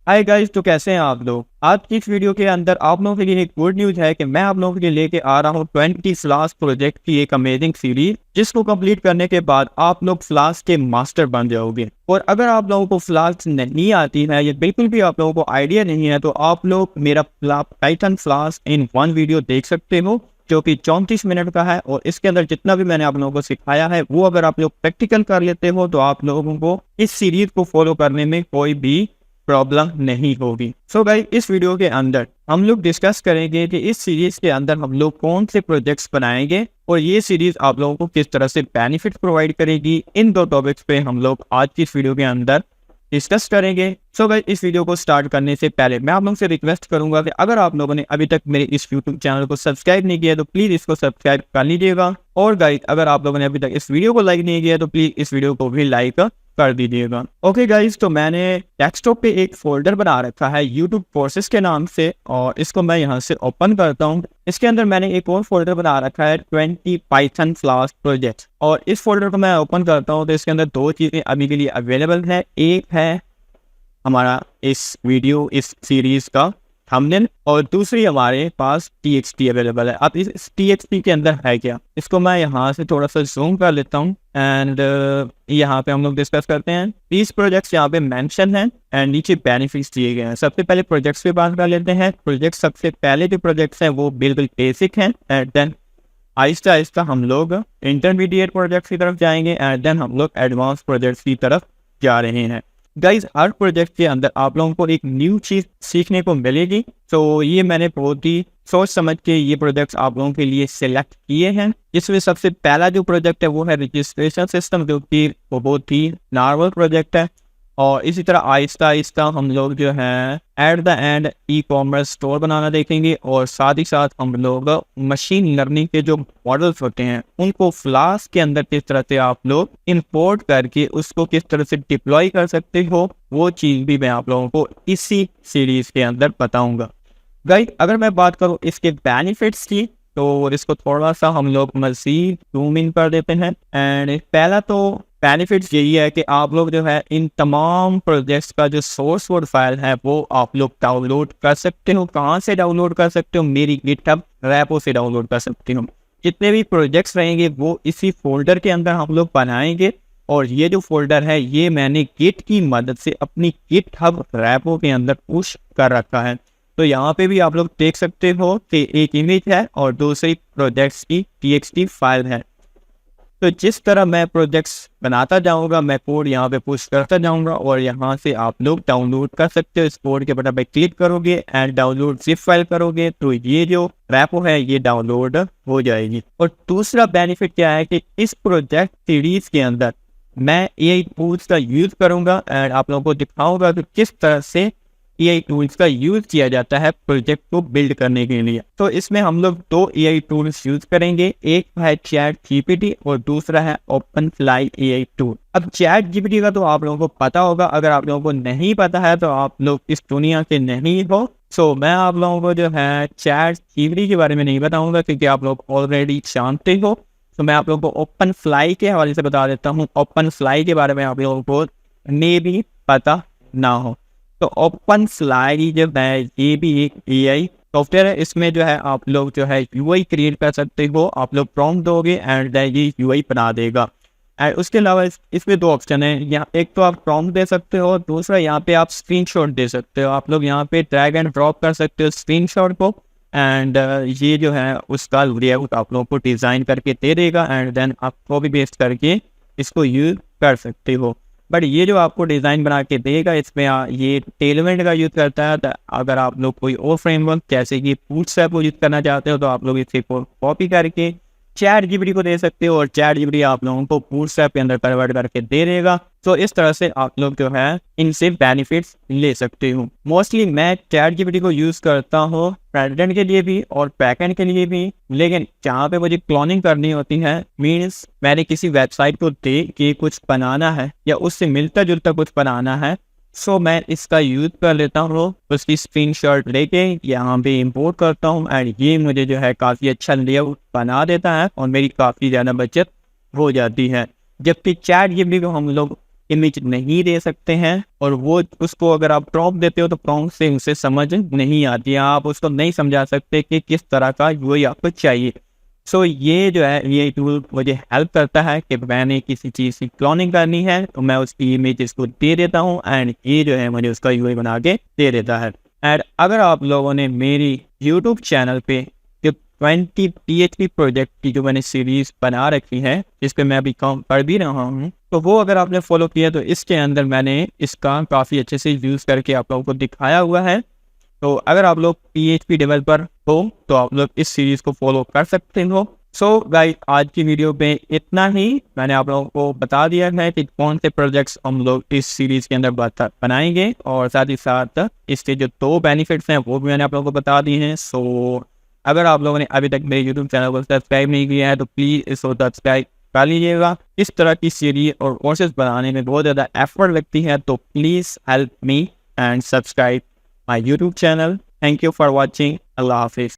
Hi guys, तो कैसे हैं आप लोग। आज की इस वीडियो के अंदर आप लोगों के लिए एक गुड न्यूज़ है कि मैं आप लोगों के लिए लेके आ रहा हूँ 20 फ्लास प्रोजेक्ट की एक अमेजिंग सीरीज, जिसको कंप्लीट करने के बाद आप लोग फ्लास के मास्टर बन जाओगे। और अगर आप लोगों को फ्लास नहीं आती है या बिल्कुल भी आप लोगों को आइडिया नहीं है, तो आप लोग मेरा पाइथन फ्लास इन वन वीडियो देख सकते हो, जो कि 34 मिनट का है। और इसके अंदर जितना भी मैंने आप लोगों को सिखाया है, वो अगर आप लोग प्रैक्टिकल कर लेते हो तो आप लोगों को इस सीरीज को फॉलो करने में कोई भी प्रॉब्लम नहीं होगी। सो गाइस, इस वीडियो के अंदर हम लोग डिस्कस करेंगे कि इस सीरीज के अंदर हम लोग कौन से प्रोजेक्ट्स बनाएंगे और ये सीरीज आप लोगों को किस तरह से बेनिफिट प्रोवाइड करेगी। इन दो टॉपिक्स पे हम लोग आज की इस वीडियो के अंदर डिस्कस करेंगे। सो गाइस, इस वीडियो को स्टार्ट करने से पहले मैं आप लोगों से रिक्वेस्ट करूंगा कि अगर आप लोगों ने अभी तक मेरे इस यूट्यूब चैनल को सब्सक्राइब नहीं किया तो प्लीज इसको सब्सक्राइब कर लीजिएगा। और गाइस, अगर आप लोगों ने अभी तक इस वीडियो को लाइक नहीं किया तो प्लीज इस वीडियो को भी लाइक कर दीजिएगा। ओके गाइस, तो मैंने डेस्कटॉप पे एक फोल्डर बना रखा है YouTube कोर्सेज के नाम से, और इसको मैं यहाँ से ओपन करता हूँ। इसके अंदर मैंने एक और फोल्डर बना रखा है 20 पाइथन फ्लास प्रोजेक्ट, और इस फोल्डर को मैं ओपन करता हूँ तो इसके अंदर दो चीजें अभी के लिए अवेलेबल है। एक है हमारा इस सीरीज का थंबनेल, और दूसरी हमारे पास TXT अवेलेबल है। अब इस TXT के अंदर है क्या, इसको मैं यहाँ से थोड़ा सा जूम कर लेता हूँ एंड यहाँ पे हम लोग डिस्कस करते हैं। 30 प्रोजेक्ट्स यहाँ पे मेंशन हैं एंड नीचे बेनिफिट्स दिए गए हैं। सबसे पहले प्रोजेक्ट्स पे बात कर लेते हैं। प्रोजेक्ट सबसे पहले जो प्रोजेक्ट्स हैं वो बिल्कुल बेसिक हैं, एंड देन आहिस्ता आहिस्ता हम लोग इंटरमीडिएट प्रोजेक्ट्स की तरफ जाएंगे, एंड देन हम लोग एडवांस प्रोजेक्ट्स की तरफ जा रहे हैं। गाइज, हर प्रोजेक्ट के अंदर आप लोगों को एक न्यू चीज सीखने को मिलेगी। तो ये मैंने बहुत ही सोच समझ के ये प्रोजेक्ट्स आप लोगों के लिए सिलेक्ट किए हैं। इसमें सबसे पहला जो प्रोजेक्ट है वो है रजिस्ट्रेशन सिस्टम, जो कि वो बहुत ही नॉर्मल प्रोजेक्ट है। और इसी तरह आहिस्ता आहिस्ता हम लोग जो है at the end e-commerce store बनाना देखेंगे, और साथ ही साथ हम लोग मशीन लर्निंग के जो मॉडल्स होते हैं उनको फ्लास के अंदर किस तरह से आप लोग इंपोर्ट करके उसको किस तरह से डिप्लॉय कर सकते हो, वो चीज भी मैं आप लोगों को इसी सीरीज के अंदर बताऊंगा। गाइस, अगर मैं बात करूं इसके बेनिफिट्स की, तो इसको थोड़ा सा हम लोग मजीद जूम इन कर देते हैं। एंड पहला तो बेनिफिट्स यही है कि आप लोग जो है इन तमाम प्रोजेक्ट्स का जो सोर्स कोड फाइल है वो आप लोग डाउनलोड कर सकते हो। कहाँ से डाउनलोड कर सकते हो? मेरी गिटहब रेपो से डाउनलोड कर सकते हो। जितने भी प्रोजेक्ट्स रहेंगे वो इसी फोल्डर के अंदर हम लोग बनाएंगे, और ये जो फोल्डर है ये मैंने गिट की मदद से अपनी गिटहब रेपो के अंदर पुश कर रखा है। तो यहाँ पे भी आप लोग देख सकते हो कि एक इमेज है और दूसरी प्रोजेक्ट्स की TXT फाइल है। तो जिस तरह मैं प्रोजेक्ट्स बनाता जाऊंगा, मैं कोड यहाँ पे पुश करता जाऊंगा, और यहाँ से आप लोग डाउनलोड कर सकते हो। इस कोड के बटन पे क्लिक करोगे एंड डाउनलोड जिप फाइल करोगे तो ये जो रेपो है ये डाउनलोड हो जाएगी। और दूसरा बेनिफिट क्या है कि इस प्रोजेक्ट सीरीज के अंदर मैं AI टूल्स का यूज करूंगा, एंड आप लोगों को दिखाऊंगा कि किस तरह से AI टूल्स का यूज किया जाता है प्रोजेक्ट को बिल्ड करने के लिए। तो इसमें हम लोग दो AI टूल्स यूज करेंगे, एक है ChatGPT और दूसरा है OpenFly AI टूल। अब ChatGPT का तो आप लोगों को पता होगा, अगर आप लोगों को नहीं पता है तो आप लोग इस दुनिया के नहीं हो। सो मैं आप लोगों को जो है ChatGPT के बारे में नहीं बताऊंगा क्योंकि आप लोग ऑलरेडी जानते हो। तो मैं आप लोगों को OpenFly के हवाले से बता देता हूँ। OpenFly के बारे में आप लोगों को मे भी पता ना हो। तो OpenFly जो है ये भी एक AI सॉफ्टवेयर है। इसमें जो है आप लोग जो है UI क्रिएट कर सकते हो। आप लोग प्रॉम्प्ट दोगे एंड ये UI बना देगा। एंड उसके अलावा इसमें दो ऑप्शन है, यहाँ एक तो आप प्रॉम्प्ट दे सकते हो, दूसरा यहाँ पे आप स्क्रीनशॉट दे सकते हो। आप लोग यहाँ पे ड्रैग एंड ड्रॉप कर सकते हो स्क्रीनशॉट को, एंड ये जो है उसका लेआउट आप लोगों को डिज़ाइन करके दे देगा, एंड देन आप कॉपी पेस्ट करके इसको यूज कर सकते हो। बट ये जो आपको डिज़ाइन बना के देगा इसमें ये टेलमेंट का यूज़ करता है। तो अगर आप लोग कोई और फ्रेमवर्क जैसे कि बूटस्ट्रैप को यूज़ करना चाहते हो तो आप लोग इसे कॉपी करके ChatGPT को दे सकते हो, और ChatGPT आप लोगों को बूटस्ट्रैप के अंदर कन्वर्ट करके दे देगा। तो इस तरह से आप लोग जो है इनसे बेनिफिट्स ले सकते हो। मोस्टली मैं ChatGPT को यूज़ करता हूँ फ्रंट एंड के लिए भी और बैक एंड के लिए भी, लेकिन जहाँ पे मुझे क्लोनिंग करनी होती है, मीन्स मैंने किसी वेबसाइट को देख के कुछ बनाना है या उससे मिलता जुलता कुछ बनाना है, सो मैं इसका यूज कर लेता हूँ। उसकी स्क्रीनशॉट लेके यहाँ पे इंपोर्ट करता हूँ, एंड ये मुझे जो है काफ़ी अच्छा लेआउट बना देता है और मेरी काफ़ी ज़्यादा बचत हो जाती है। जबकि ChatGPT को हम लोग इमेज नहीं दे सकते हैं, और वो उसको अगर आप प्रॉम्प्ट देते हो तो प्रॉम्प्ट से उसे समझ नहीं आती है, आप उसको नहीं समझा सकते कि किस तरह का यूआई आपको चाहिए। सो ये जो है ये टूल मुझे हेल्प करता है कि मैंने किसी चीज़ की क्लोनिंग करनी है तो मैं उसकी इमेज को दे देता हूँ एंड ये जो है मुझे उसका यूआई बना के दे देता है। एंड अगर आप लोगों ने मेरी यूट्यूब चैनल पे जो 20 PHP प्रोजेक्ट की जो मैंने सीरीज बना रखी है, जिस पे मैं अभी काम कर भी रहा हूँ, तो वो अगर आपने फॉलो किया तो इसके अंदर मैंने इसका काफ़ी अच्छे से यूज़ करके आप लोगों को दिखाया हुआ है। तो अगर आप लोग PHP डेवलपर हो तो आप लोग इस सीरीज को फॉलो कर सकते हो। सो गाइस, आज की वीडियो पे इतना ही। मैंने आप लोगों को बता दिया है कि कौन से प्रोजेक्ट्स हम लोग इस सीरीज के अंदर बनाएंगे, और साथ ही साथ इसके जो 2 बेनिफिट्स हैं वो भी मैंने आप लोगों को बता दिए हैं। सो अगर आप लोगों ने अभी तक मेरे यूट्यूब चैनल को सब्सक्राइब नहीं किया है तो प्लीज़ इसको सब्सक्राइब कर लीजिएगा। इस तरह की सीरीज और कोर्सेज बनाने में बहुत ज़्यादा एफर्ट लगती है, तो please help me and subscribe my YouTube channel. Thank you for watching. Allah Hafiz.